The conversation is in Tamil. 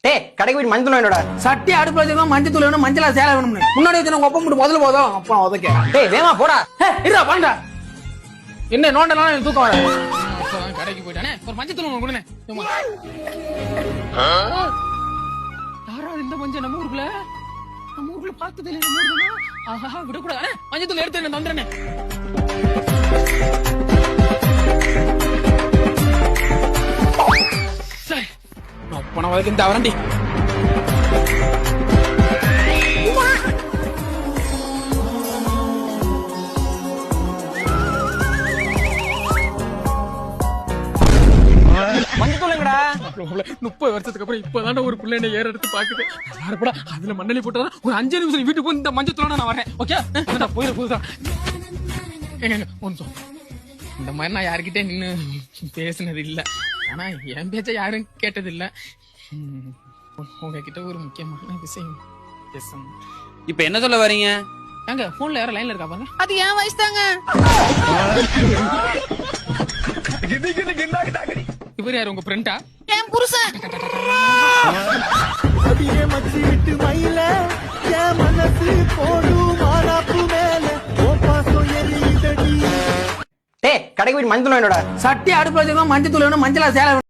டேய் கடைக்கு போய் மஞ்சள் வேணும்டா. சட்டி அடுப்புல வச்சிருக்கோம், மஞ்சள் தூள் வேணும், மஞ்சளா சேலை வேணும்னு முன்னாடி வச்சு ஒப்ப மட்டும் முதல்ல போதும். அப்பா உதக்க டேய் வேமா போடா. இருடா பாண்டா. என்ன நோண்டலாம் எனக்கு தூக்கம் வர. கடைக்கு போயிட்டானே ஒரு மஞ்சள் தூள் கொடுனே. யாரா இந்த மஞ்சள் நம்ம ஊருக்குள்ள பார்த்ததே இல்ல. நம்ம ஊருக்குள்ள ஆஹா விடக்கூடாது. மஞ்சள் தூள் எடுத்து என்ன தந்துறேனே. சரி போன வரைக்கும் இந்த வரண்டி மஞ்சள் தூளுங்கடா. 30 வருஷத்துக்கு அப்புறம் இப்பதான் ஒரு பிள்ளை என்ன ஏற எடுத்து பாக்குது. அதுல மண்ணலி போட்டா ஒரு 5 நிமிஷம் வீட்டுக்கு போய் இந்த மஞ்சள் தூளோட நான் வரேன். ஓகே போயிரு போதுதான். இந்த மாதிரி நான் யாருக்கிட்டே நின்னு பேசினது இல்ல. ஆனா என் பேச்ச யாரும் கேட்டது இல்ல. உங்ககிட்ட ஒரு முக்கியமான விஷயம் பேசணும். இப்ப என்ன சொல்ல வரீங்க? ஏங்க போன்ல யாரும் லைன்ல இருக்கா பாருங்க. அது என் வயசு தாங்க. இவர் யாரு உங்க ஃப்ரெண்டா? என் புருஷன். அடியே மச்சி விட்டு மயில என் மனசு போடும் மாறாப்பு மேல ஓ பாசம் எரியுதடி. டேய் கடைக்கு போய் மஞ்சள் வேணும்டா. சட்டி அடுப்புல வச்சிருக்கோம், மஞ்சள் தூள் வேணும், மஞ்சளா சேலை வேணும்.